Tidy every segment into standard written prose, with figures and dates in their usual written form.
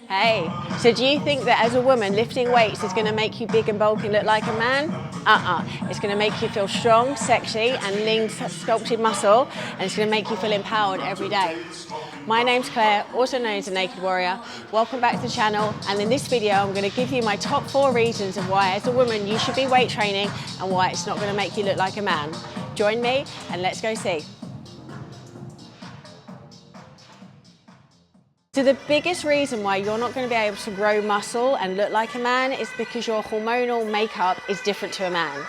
Hey, so do you think that as a woman lifting weights is going to make you big and bulky and look like a man? It's going to make you feel strong, sexy and lean sculpted muscle, and it's going to make you feel empowered every day. My name's Claire, also known as the Naked Warrior. Welcome back to the channel, and in this video I'm going to give you my top 4 reasons of why as a woman you should be weight training and why it's not going to make you look like a man. Join me and let's go see. So the biggest reason why you're not going to be able to grow muscle and look like a man is because your hormonal makeup is different to a man.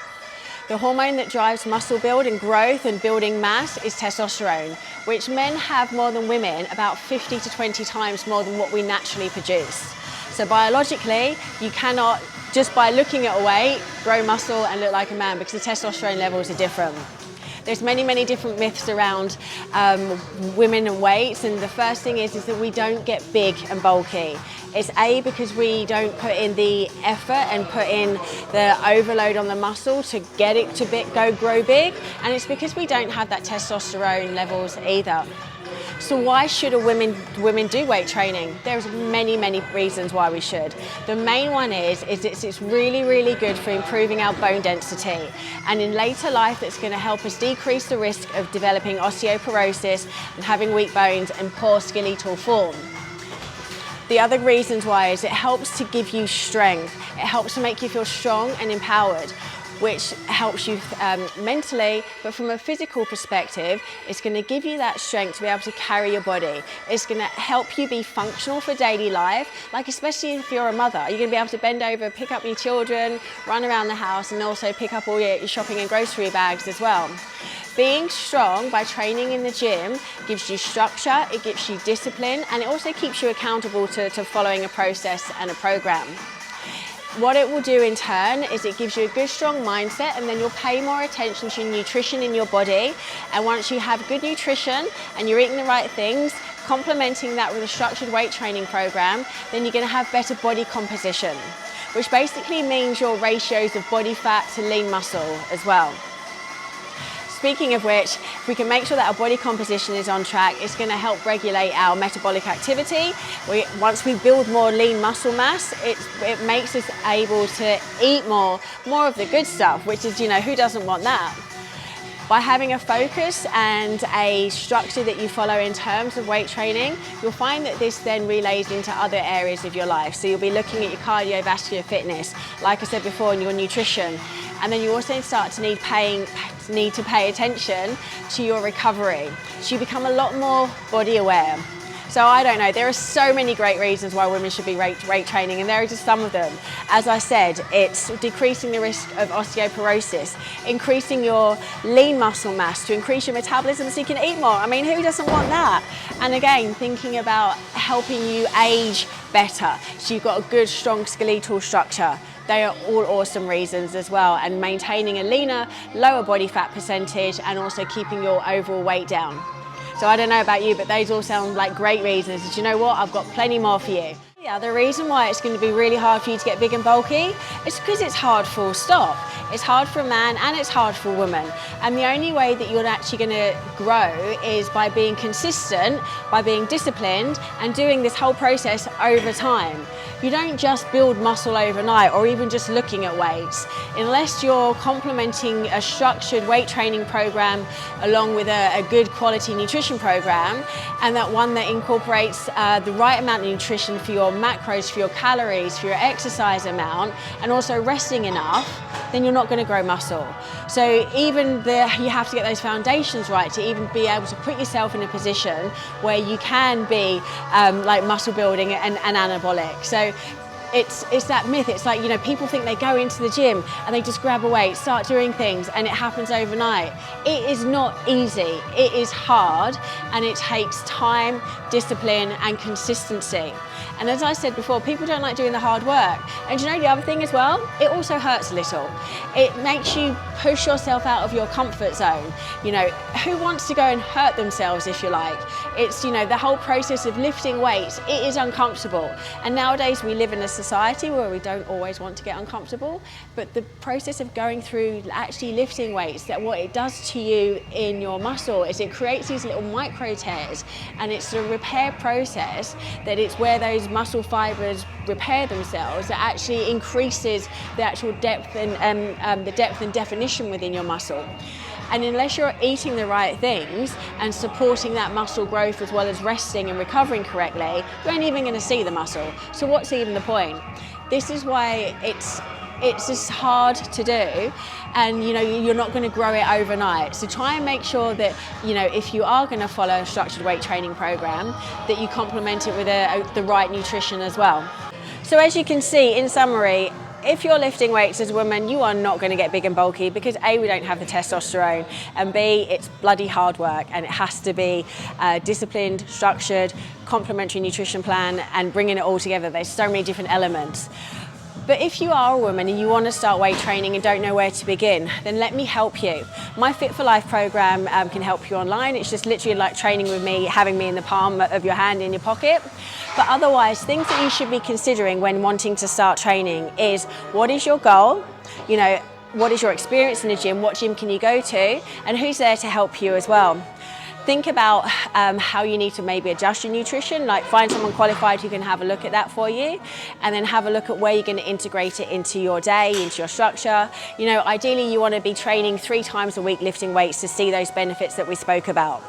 The hormone that drives muscle build and growth and building mass is testosterone, which men have more than women, about 50 to 20 times more than what we naturally produce. So biologically, you cannot, just by looking at a weight, grow muscle and look like a man because the testosterone levels are different. There's many different myths around women and weights, and the first thing is that we don't get big and bulky. It's because we don't put in the effort and put in the overload on the muscle to get it to grow big, and it's because we don't have that testosterone levels either. So why should women do weight training? There's many reasons why we should. The main one is it's really good for improving our bone density, and in later life that's going to help us decrease the risk of developing osteoporosis and having weak bones and poor skeletal form. The other reasons why is it helps to give you strength. It helps to make you feel strong and empowered, which helps you mentally, but from a physical perspective, it's going to give you that strength to be able to carry your body. It's going to help you be functional for daily life, like especially if you're a mother. You're going to be able to bend over, pick up your children, run around the house, and also pick up all your shopping and grocery bags as well. Being strong by training in the gym gives you structure, it gives you discipline, and it also keeps you accountable to following a process and a program. What it will do in turn is it gives you a good strong mindset, and then you'll pay more attention to nutrition in your body. And once you have good nutrition and you're eating the right things, complementing that with a structured weight training program, then you're going to have better body composition, which basically means your ratios of body fat to lean muscle as well. Speaking of which, if we can make sure that our body composition is on track, it's going to help regulate our metabolic activity. Once we build more lean muscle mass, it makes us able to eat more of the good stuff, which is, who doesn't want that? By having a focus and a structure that you follow in terms of weight training, you'll find that this then relays into other areas of your life. So you'll be looking at your cardiovascular fitness, like I said before, and your nutrition. And then you also start to need to pay attention to your recovery. So you become a lot more body aware. So I don't know, there are so many great reasons why women should be weight training, and there are just some of them. As I said, it's decreasing the risk of osteoporosis, increasing your lean muscle mass to increase your metabolism so you can eat more. I mean, who doesn't want that? And again, thinking about helping you age better, so you've got a good, strong skeletal structure. They are all awesome reasons as well, and maintaining a leaner, lower body fat percentage, and also keeping your overall weight down. So I don't know about you, but those all sound like great reasons. And do you know what? I've got plenty more for you. Yeah, the reason why it's going to be really hard for you to get big and bulky is because it's hard full stop. It's hard for a man and it's hard for a woman. And the only way that you're actually going to grow is by being consistent, by being disciplined, and doing this whole process over time. You don't just build muscle overnight or even just looking at weights. Unless you're complementing a structured weight training program along with a good quality nutrition program, and that one that incorporates the right amount of nutrition for your macros, for your calories, for your exercise amount, and also resting enough, then you're not going to grow muscle. So even you have to get those foundations right to even be able to put yourself in a position where you can be like muscle building and anabolic. So it's that myth. It's like, people think they go into the gym and they just grab a weight, start doing things, and it happens overnight. It is not easy. It is hard, and it takes time, discipline, and consistency. And as I said before, people don't like doing the hard work. And the other thing as well? It also hurts a little. It makes you push yourself out of your comfort zone. Who wants to go and hurt themselves, if you like? It's, the whole process of lifting weights, it is uncomfortable. And nowadays we live in a society where we don't always want to get uncomfortable, but the process of going through actually lifting weights, that what it does to you in your muscle is it creates these little micro tears, and it's the repair process that it's where those muscle fibers repair themselves that actually increases the actual depth and the depth and definition within your muscle. And unless you're eating the right things and supporting that muscle growth as well as resting and recovering correctly, you ain't even going to see the muscle. So what's even the point? This is why it's just hard to do, and you're not going to grow it overnight. So try and make sure that if you are going to follow a structured weight training program, that you complement it with the right nutrition as well. So as you can see, in summary, if you're lifting weights as a woman, you are not going to get big and bulky because A, we don't have the testosterone, and B, it's bloody hard work, and it has to be disciplined, structured, complementary nutrition plan, and bringing it all together. There's so many different elements. But if you are a woman and you want to start weight training and don't know where to begin, then let me help you. My Fit for Life program can help you online. It's just literally like training with me, having me in the palm of your hand in your pocket. But otherwise, things that you should be considering when wanting to start training is, what is your goal? What is your experience in the gym? What gym can you go to? And who's there to help you as well? Think about how you need to maybe adjust your nutrition, like find someone qualified who can have a look at that for you, and then have a look at where you're going to integrate it into your day, into your structure. Ideally you want to be training 3 times a week lifting weights to see those benefits that we spoke about.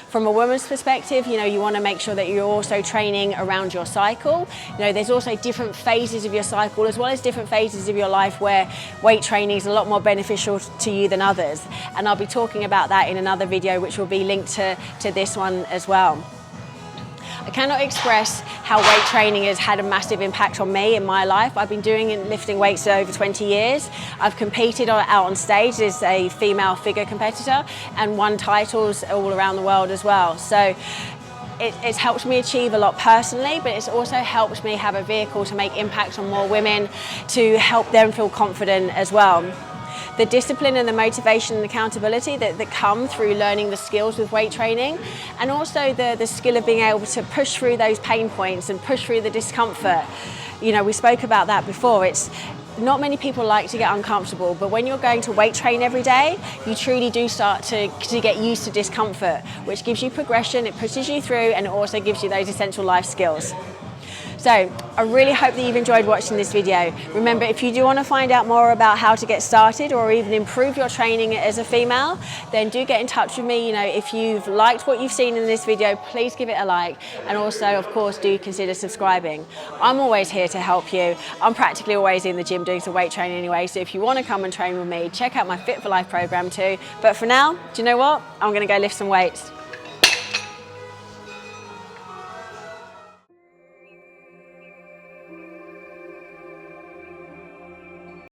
From a woman's perspective, you want to make sure that you're also training around your cycle. There's also different phases of your cycle as well as different phases of your life where weight training is a lot more beneficial to you than others. And I'll be talking about that in another video, which will be linked to this one as well. I cannot express how weight training has had a massive impact on me in my life. I've been doing and lifting weights for over 20 years. I've competed out on stage as a female figure competitor and won titles all around the world as well. So it's helped me achieve a lot personally, but it's also helped me have a vehicle to make impact on more women, to help them feel confident as well. The discipline and the motivation and accountability that come through learning the skills with weight training, and also the skill of being able to push through those pain points and push through the discomfort. We spoke about that before. It's not many people like to get uncomfortable, but when you're going to weight train every day, you truly do start to get used to discomfort, which gives you progression, it pushes you through, and it also gives you those essential life skills. So I really hope that you've enjoyed watching this video. Remember, if you do want to find out more about how to get started or even improve your training as a female, then do get in touch with me. If you've liked what you've seen in this video, please give it a like, and also, of course, do consider subscribing. I'm always here to help you. I'm practically always in the gym doing some weight training anyway, so if you want to come and train with me, check out my Fit for Life program too. But for now, do you know what? I'm going to go lift some weights.